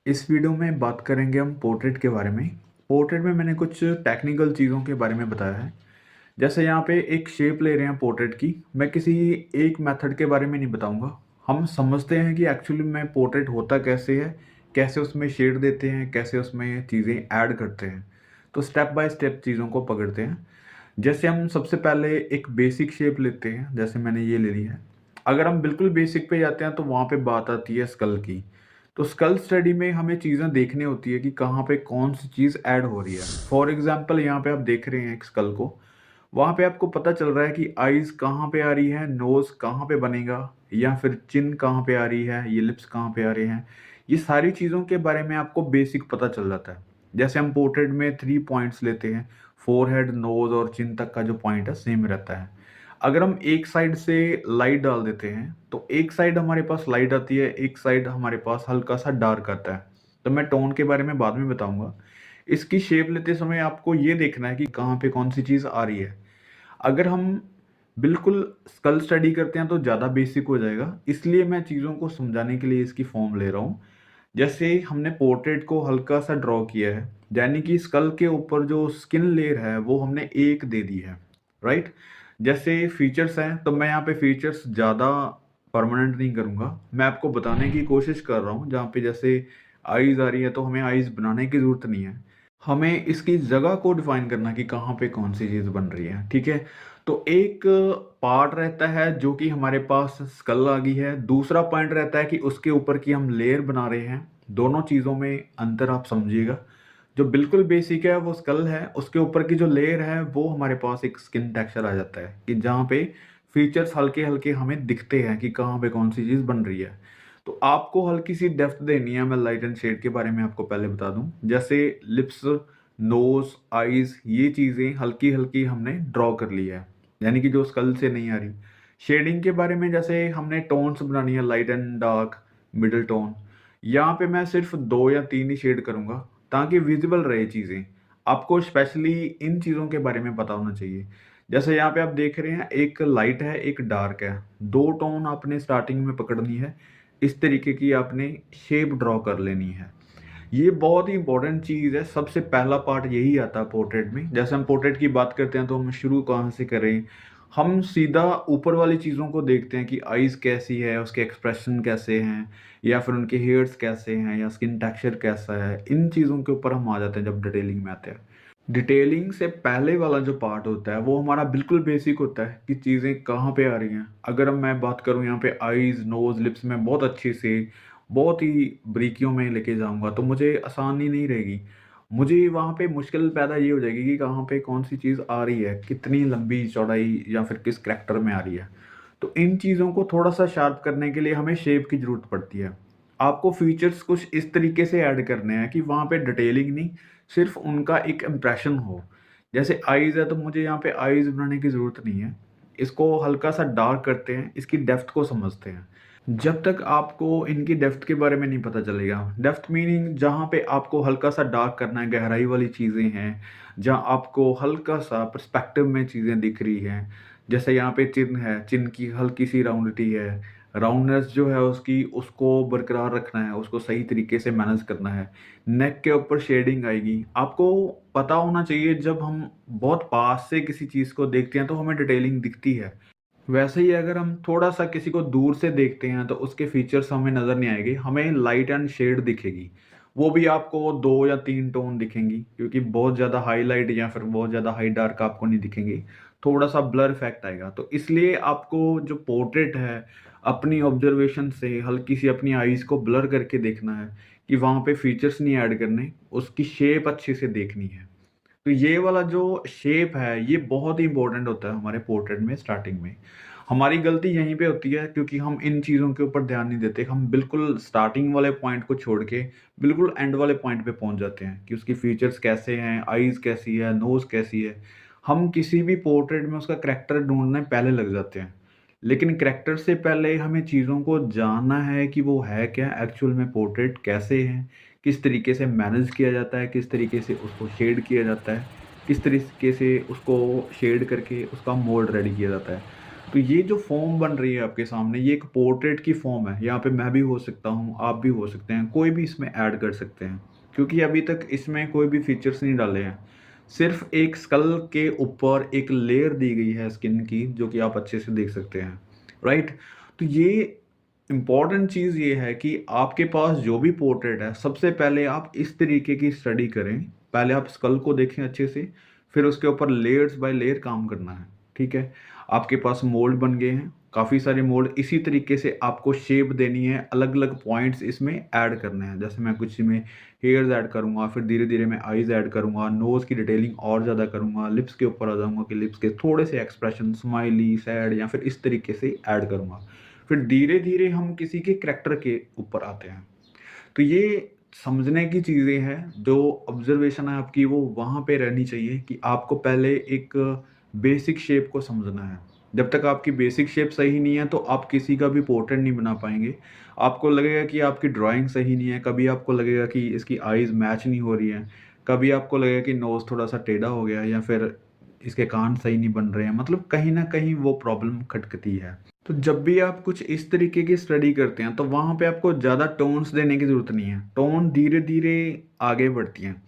इस वीडियो में बात करेंगे हम पोर्ट्रेट के बारे में। पोर्ट्रेट में मैंने कुछ टेक्निकल चीज़ों के बारे में बताया है। जैसे यहाँ पे एक शेप ले रहे हैं पोर्ट्रेट की, मैं किसी एक मेथड के बारे में नहीं बताऊंगा। हम समझते हैं कि एक्चुअली में पोर्ट्रेट होता कैसे है, कैसे उसमें शेड देते हैं, कैसे उसमें चीज़ें ऐड करते हैं। तो स्टेप बाय स्टेप चीज़ों को पकड़ते हैं। जैसे हम सबसे पहले एक बेसिक शेप लेते हैं, जैसे मैंने ये ले ली है। अगर हम बिल्कुल बेसिक पे जाते हैं तो वहाँ पे बात आती है स्कल की। तो स्कल स्टडी में हमें चीज़ें देखनी होती है कि कहाँ पे कौन सी चीज़ ऐड हो रही है। फॉर एग्जांपल यहाँ पे आप देख रहे हैं एक स्कल को, वहाँ पे आपको पता चल रहा है कि आईज़ कहाँ पे आ रही है, नोज़ कहाँ पे बनेगा, या फिर चिन कहाँ पे आ रही है, ये लिप्स कहाँ पे आ रहे हैं। ये सारी चीज़ों के बारे में आपको बेसिक पता चल जाता है। जैसे हम पोर्ट्रेट में 3 पॉइंट्स लेते हैं, फोरहेड, नोज़ और चिन तक का जो पॉइंट है सेम रहता है। अगर हम एक साइड से लाइट डाल देते हैं, तो एक साइड हमारे पास लाइट आती है, एक साइड हमारे पास हल्का-सा डार्क आता है। तो मैं टोन के बारे में बाद में बताऊँगा। इसकी शेप लेते समय आपको ये देखना है कि कहाँ पे कौन-सी चीज़ आ रही है। अगर हम बिल्कुल स्कल स्टडी करते हैं तो ज़्यादा बेसिक हो जाएगा, इसलिए मैं चीज़ों को समझाने के लिए इसकी फॉर्म ले रहा हूँ। जैसे हमने पोर्ट्रेट को हल्का-सा ड्रॉ किया है, यानी कि स्कल के ऊपर जो स्किन लेयर है वो हमने 1 दे दी है, राइट? जैसे फीचर्स हैं, तो मैं यहाँ पे फीचर्स ज़्यादा परमानेंट नहीं करूँगा। मैं आपको बताने की कोशिश कर रहा हूँ, जहाँ पे जैसे आईज़ आ रही है तो हमें आईज़ बनाने की ज़रूरत नहीं है। हमें इसकी जगह को डिफाइन करना कि कहाँ पे कौन-सी चीज़ बन रही है, ठीक है? तो एक पार्ट रहता है जो कि हमारे पास स्कल आ गई है, दूसरा पॉइंट रहता है कि उसके ऊपर की हम लेयर बना रहे हैं। दोनों चीज़ों में अंतर आप समझिएगा। जो बिल्कुल बेसिक है वो स्कल है, उसके ऊपर की जो लेयर है वो हमारे पास एक स्किन टेक्सचर आ जाता है कि जहाँ पे फीचर्स हल्के-हल्के हमें दिखते हैं कि कहाँ पे कौन-सी चीज़ बन रही है। तो आपको हल्की-सी डेप्थ देनी है, मैं लाइट एंड शेड के बारे में आपको पहले बता दूँ। जैसे लिप्स, नोज़, आईज़, ये चीज़ें हल्की-हल्की हमने ड्रॉ कर ली है, यानी कि जो स्कल से नहीं आ रही। शेडिंग के बारे में जैसे हमने टोन्स बनानी है, light and dark, middle tone. यहाँ पे मैं सिर्फ़ 2 या 3 ही शेड करूँगा ताकि विज़िबल रहे चीज़ें। आपको स्पेशली इन चीज़ों के बारे में पता होना चाहिए। जैसे यहाँ पे आप देख रहे हैं, एक लाइट है, एक डार्क है। 2 टोन आपने स्टार्टिंग में पकड़नी है। इस तरीके की आपने शेप ड्रॉ कर लेनी है। ये बहुत ही इम्पोर्टेंट चीज़ है, सबसे पहला पार्ट यही आता है पोर्ट्रेट में। जैसे हम पोर्ट्रेट की बात करते हैं तो हम शुरू कहाँ से करें? हम सीधा ऊपर वाली चीज़ों को देखते हैं कि आईज़ कैसी है, उसके एक्सप्रेशन कैसे हैं, या फिर उनके हेयर्स कैसे हैं, या स्किन टेक्सचर कैसा है। इन चीज़ों के ऊपर हम आ जाते हैं जब डिटेलिंग में आते हैं। डिटेलिंग से पहले वाला जो पार्ट होता है वो हमारा बिल्कुल बेसिक होता है कि चीज़ें कहाँ पे आ रही हैं। अगर मैं बात करूँ यहाँ पे आईज़, नोज़, लिप्स में बहुत अच्छे से, बहुत ही बारीकियों में लेके जाऊँगा तो मुझे आसानी नहीं रहेगी। मुझे वहाँ पे मुश्किल पैदा ये हो जाएगी कि कहाँ पे कौन-सी चीज़ आ रही है, कितनी लंबी चौड़ाई या फिर किस करैक्टर में आ रही है। तो इन चीज़ों को थोड़ा-सा शार्प करने के लिए हमें शेप की ज़रूरत पड़ती है। आपको फीचर्स कुछ इस तरीके से ऐड करने हैं कि वहाँ पे डिटेलिंग नहीं, सिर्फ़ उनका एक इम्प्रेशन हो। जैसे आईज़ है तो मुझे यहाँ पे आईज़ बनाने की ज़रूरत नहीं है। इसको हल्का-सा डार्क करते हैं, इसकी डेप्थ को समझते हैं। जब तक आपको इनकी डेप्थ के बारे में नहीं पता चलेगा, डेप्थ मीनिंग जहाँ पे आपको हल्का-सा डार्क करना है, गहराई वाली चीज़ें हैं, जहाँ आपको हल्का-सा पर्सपेक्टिव में चीज़ें दिख रही हैं। जैसे यहाँ पे चिन है, चिन की हल्की-सी राउंडिटी है, राउंडनेस जो है उसकी, उसको बरकरार रखना है, उसको सही तरीके से मैनेज करना है। नेक के ऊपर शेडिंग आएगी। आपको पता होना चाहिए, जब हम बहुत पास से किसी चीज़ को देखते हैं तो हमें डिटेलिंग दिखती है। वैसे ही अगर हम थोड़ा-सा किसी को दूर से देखते हैं तो उसके फीचर्स हमें नज़र नहीं आएँगे, हमें लाइट एंड शेड दिखेगी। वो भी आपको 2 या 3 टोन दिखेंगी, क्योंकि बहुत ज़्यादा हाइलाइट या फिर बहुत ज़्यादा हाई डार्क आपको नहीं दिखेंगे। थोड़ा-सा ब्लर इफ़ेक्ट आएगा। तो इसलिए आपको जो पोर्ट्रेट है, अपनी ऑब्ज़र्वेशन से हल्की-सी अपनी आईज़ को ब्लर करके देखना है कि वहाँ पे फीचर्स नहीं ऐड करने, उसकी शेप अच्छे से देखनी है। तो ये वाला जो शेप है, ये बहुत ही इम्पोर्टेंट होता है हमारे पोर्ट्रेट में स्टार्टिंग में। हमारी गलती यहीं पे होती है क्योंकि हम इन चीज़ों के ऊपर ध्यान नहीं देते। हम बिल्कुल स्टार्टिंग वाले पॉइंट को छोड़ के बिल्कुल एंड वाले पॉइंट पे पहुँच जाते हैं कि उसकी फीचर्स कैसे हैं, आईज़ कैसी है, नोज़ कैसी है। हम किसी भी पोर्ट्रेट में उसका करैक्टर ढूँढने पहले लग जाते हैं। लेकिन करैक्टर से पहले हमें चीज़ों को जानना है कि वो है क्या, एक्चुअल में पोर्ट्रेट कैसे हैं, किस तरीके से मैनेज किया जाता है, किस तरीके से उसको शेड किया जाता है, किस तरीके से उसको शेड करके उसका मोल्ड रेडी किया जाता है। तो ये जो फ़ॉर्म बन रही है आपके सामने, ये एक पोर्ट्रेट की फ़ॉर्म है। यहाँ पे मैं भी हो सकता हूँ, आप भी हो सकते हैं, कोई भी इसमें ऐड कर सकते हैं। क्योंकि अभी तक इसमें कोई भी फीचर्स नहीं डाले हैं। सिर्फ़ एक स्कल के ऊपर एक लेयर दी गई है स्किन की, जो कि आप अच्छे से देख सकते हैं, राइट? तो ये इम्पोर्टेंट चीज़ ये है कि आपके पास जो भी पोर्ट्रेट है, सबसे पहले आप इस तरीके की स्टडी करें। पहले आप स्कल को देखें अच्छे से, फिर उसके ऊपर लेयर्स बाय लेयर काम करना है, ठीक है? आपके पास मोल्ड बन गए हैं, काफ़ी सारे मोल्ड। इसी तरीके से आपको शेप देनी है, अलग-अलग पॉइंट्स इसमें ऐड करने हैं। जैसे मैं कुछ में हेयर्स ऐड करूँगा, फिर धीरे-धीरे मैं आईज़ ऐड करूँगा, नोज़ की डिटेलिंग और ज़्यादा करूँगा, लिप्स के ऊपर आ जाऊँगा कि लिप्स के थोड़े से एक्सप्रेशन स्माइली, सैड या फिर इस तरीके से ऐड करूँगा। फिर धीरे-धीरे हम किसी के करैक्टर के ऊपर आते हैं। तो ये समझने की चीज़ें हैं, जो ऑब्ज़र्वेशन है आपकी वो वहाँ पे रहनी चाहिए कि आपको पहले एक बेसिक शेप को समझना है। जब तक आपकी बेसिक शेप सही नहीं है, तो आप किसी का भी पोर्ट्रेट नहीं बना पाएँगे। आपको लगेगा कि आपकी ड्राइंग सही नहीं है, कभी आपको लगेगा कि इसकी आईज़ मैच नहीं हो रही हैं, कभी आपको लगेगा कि नोज़ थोड़ा-सा टेढ़ा हो गया है या फिर इसके कान सही नहीं बन रहे हैं, मतलब कहीं न कहीं वो प्रॉब्लम खटकती है। तो जब भी आप कुछ इस तरीके की स्टडी करते हैं, तो वहाँ पे आपको ज़्यादा टोन्स देने की ज़रूरत नहीं है। टोन धीरे-धीरे आगे बढ़ती हैं।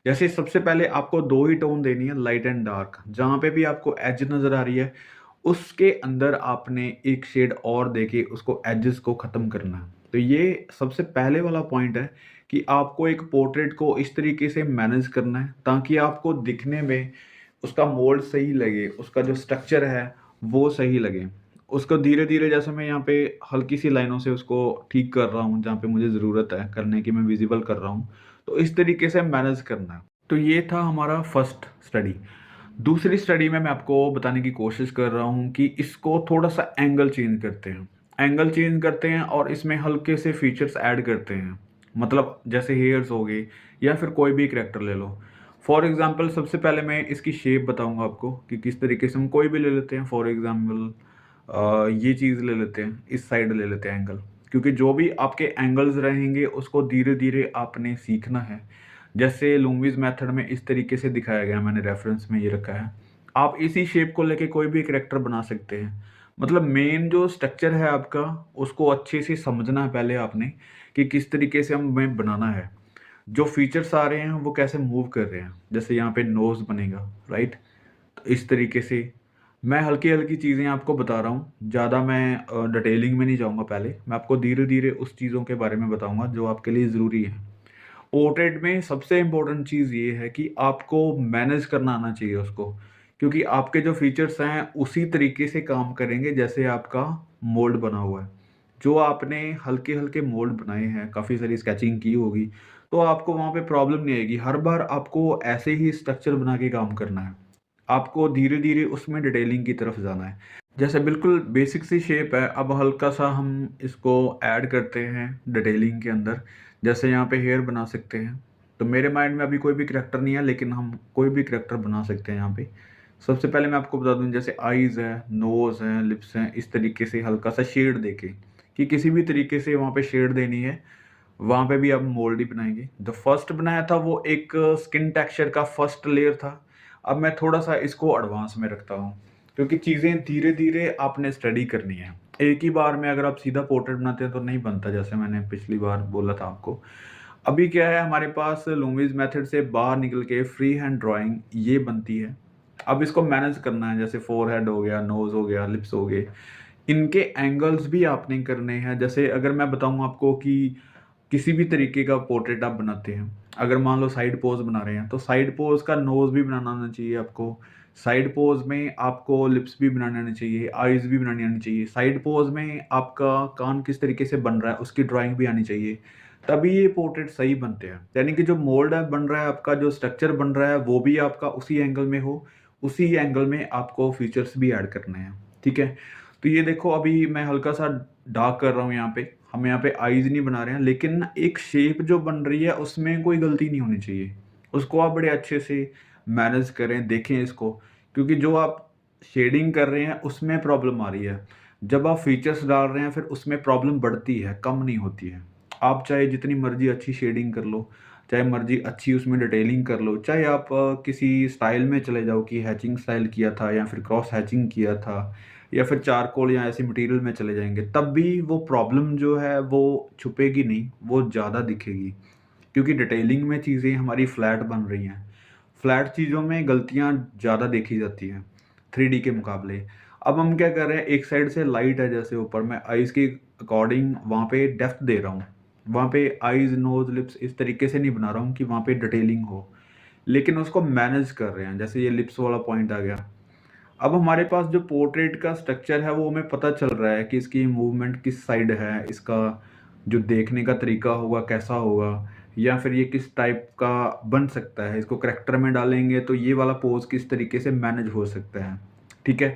जैसे सबसे पहले आपको 2 ही टोन देनी है, लाइट एंड डार्क। जहाँ पे भी आपको एज नज़र आ रही है, उसके अंदर आपने एक शेड और देके उसको एजेस को ख़त्म करना है। तो ये सबसे पहले वाला पॉइंट है कि आपको एक पोर्ट्रेट को इस तरीके से मैनेज करना है, ताकि आपको दिखने में उसका मोल्ड सही लगे, उसका जो स्ट्रक्चर है, वो सही लगे। उसको धीरे-धीरे जैसे मैं यहाँ पे हल्की-सी लाइनों से उसको ठीक कर रहा हूँ, जहाँ पे मुझे ज़रूरत है करने की, मैं विज़िबल कर रहा हूँ। तो इस तरीके से मैनेज करना है। तो ये था हमारा फर्स्ट स्टडी। दूसरी स्टडी में मैं आपको बताने की कोशिश कर रहा हूँ कि इसको थोड़ा-सा एंगल चेंज करते हैं। एंगल चेंज करते हैं और इसमें हल्के से फीचर्स ऐड करते हैं। मतलब जैसे हेयर्स हो गए या फिर कोई भी करैक्टर ले लो। फॉर एग्ज़ाम्पल सबसे पहले मैं इसकी शेप बताऊँगा आपको कि किस तरीके से हम कोई भी ले लेते हैं। फॉर एग्ज़ाम्पल ये चीज़ ले लेते हैं, इस साइड ले लेते हैं एंगल। क्योंकि जो भी आपके एंगल्स रहेंगे उसको धीरे-धीरे आपने सीखना है। जैसे लुम्बीज़ मेथड में इस तरीके से दिखाया गया, मैंने रेफ़रेंस में ये रखा है। आप इसी शेप को लेके कोई भी करैक्टर बना सकते हैं। मतलब मेन जो स्ट्रक्चर है आपका, उसको अच्छे से समझना है पहले आपने कि किस तरीके से हमें बनाना है। जो फीचर्स आ रहे हैं वो कैसे मूव कर रहे हैं। जैसे यहाँ पे नोज़ बनेगा, राइट? तो इस तरीके से मैं हल्की-हल्की चीज़ें आपको बता रहा हूँ। ज़्यादा मैं डिटेलिंग में नहीं जाऊँगा पहले। मैं आपको धीरे-धीरे उस चीज़ों के बारे में बताऊँगा जो आपके लिए ज़रूरी है। पोर्ट्रेट में सबसे इम्पोर्टेंट चीज़ ये है कि आपको मैनेज करना आना चाहिए उसको। क्योंकि आपके जो फीचर्स हैं उसी तरीके से काम करेंगे जैसे आपका मोल्ड बना हुआ है। जो आपने हल्के-हल्के मोल्ड बनाए हैं, काफ़ी सारी स्केचिंग की होगी, तो आपको वहाँ पे प्रॉब्लम नहीं आएगी। हर बार आपको ऐसे ही स्ट्रक्चर बना के काम करना है। आपको धीरे-धीरे उसमें डिटेलिंग की तरफ जाना है। जैसे बिल्कुल बेसिक सी शेप है, अब हल्का-सा हम इसको ऐड करते हैं डिटेलिंग के अंदर। जैसे यहाँ पे हेयर बना सकते हैं। तो मेरे माइंड में अभी कोई भी करैक्टर नहीं है, लेकिन हम कोई भी करैक्टर बना सकते हैं यहाँ पे। सबसे पहले मैं आपको बता दूँ, जैसे आईज़ है, नोज़ है, लिप्स हैं, इस तरीके से हल्का-सा शेड देके कि किसी भी तरीके से वहाँ पे शेड देनी है, वहाँ पे भी आप मोल्ड ही बनाएँगे। जो फर्स्ट बनाया था वो एक स्किन टेक्सचर का फर्स्ट लेयर था। अब मैं थोड़ा-सा इसको एडवांस में रखता हूँ, क्योंकि चीज़ें धीरे-धीरे आपने स्टडी करनी है। एक ही बार में अगर आप सीधा पोर्ट्रेट बनाते हैं तो नहीं बनता, जैसे मैंने पिछली बार बोला था आपको। अभी क्या है, हमारे पास लुम्बीज़ मेथड से बाहर निकल के फ्री हैंड ड्राइंग ये बनती है। अब इसको मैनेज करना है, जैसे फोरहेड हो गया, नोज़ हो गया, लिप्स हो गए। इनके एंगल्स भी आपने करने हैं। जैसे अगर मैं बताऊँ आपको कि किसी भी तरीके का पोर्ट्रेट आप बनाते हैं, अगर मान लो साइड पोज़ बना रहे हैं, तो साइड पोज़ का नोज़ भी बनाना आना चाहिए आपको। साइड पोज़ में आपको लिप्स भी बनाने आने चाहिए, आईज़ भी बनानी आनी चाहिए। साइड पोज़ में आपका कान किस तरीके से बन रहा है, उसकी ड्राइंग भी आनी चाहिए। तभी ये पोर्ट्रेट सही बनते हैं। यानी कि जो मोल्ड है बन रहा है आपका, जो स्ट्रक्चर बन रहा है, वो भी आपका उसी एंगल में हो, उसी एंगल में आपको फीचर्स भी ऐड करने हैं। ठीक है? तो ये देखो, अभी मैं हल्का-सा डार्क कर रहा हूँ यहाँ पे। हम यहाँ पे आईज़ नहीं बना रहे हैं, लेकिन एक शेप जो बन रही है उसमें कोई गलती नहीं होनी चाहिए। उसको आप बड़े अच्छे से मैनेज करें, देखें इसको, क्योंकि जो आप शेडिंग कर रहे हैं उसमें प्रॉब्लम आ रही है। जब आप फीचर्स डाल रहे हैं फिर उसमें प्रॉब्लम बढ़ती है, कम नहीं होती है। आप चाहे जितनी मर्ज़ी अच्छी शेडिंग कर लो, चाहे मर्ज़ी अच्छी उसमें डिटेलिंग कर लो, चाहे आप किसी स्टाइल में चले जाओ कि हैचिंग स्टाइल किया था या फिर क्रॉस हैचिंग किया था, या फिर चारकोल या ऐसे मटेरियल में चले जाएँगे, तब भी वो प्रॉब्लम जो है वो छुपेगी नहीं, वो ज़्यादा दिखेगी। क्योंकि डिटेलिंग में चीज़ें हमारी फ्लैट बन रही हैं। फ्लैट चीज़ों में गलतियाँ ज़्यादा देखी जाती हैं, 3D के मुकाबले। अब हम क्या कर रहे हैं, एक साइड से लाइट है जैसे ऊपर, मैं आइज़ के अकॉर्डिंग वहाँ पे डेप्थ दे रहा हूँ। वहाँ पे आइज़, नोज़, लिप्स इस तरीके से नहीं बना रहा हूँ कि वहाँ पे डिटेलिंग हो। लेकिन उसको मैनेज कर रहे हैं, जैसे ये लिप्स वाला पॉइंट आ गया। अब हमारे पास जो पोर्ट्रेट का स्ट्रक्चर है वो हमें पता चल रहा है कि इसकी मूवमेंट किस साइड है, इसका जो देखने का तरीका होगा कैसा होगा, या फिर ये किस टाइप का बन सकता है। इसको करैक्टर में डालेंगे तो ये वाला पोज़ किस तरीके से मैनेज हो सकता है, ठीक है?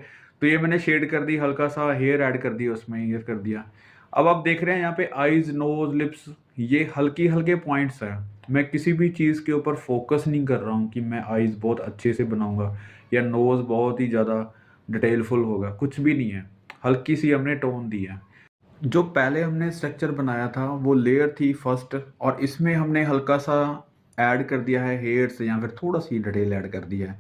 तो ये मैंने शेड कर दी, हल्का-सा हेयर ऐड कर दिया उसमें, हेयर कर दिया। अब आप देख रहे हैं यहाँ पे आइज़, नोज़, लिप्स ये हल्के-हल्के पॉइंट्स हैं। मैं किसी भी चीज़ के ऊपर फ़ोकस नहीं कर रहा हूँ कि मैं आइज़ बहुत अच्छे से बनाऊँगा या नोज़ बहुत ही ज़्यादा डिटेलफुल होगा, कुछ भी नहीं है। हल्की-सी हमने टोन दी है। जो पहले हमने स्ट्रक्चर बनाया था वो लेयर थी फर्स्ट, और इसमें हमने हल्का-सा ऐड कर दिया है हेयर्स या फिर थोड़ा-सी डिटेल ऐड कर दिया है।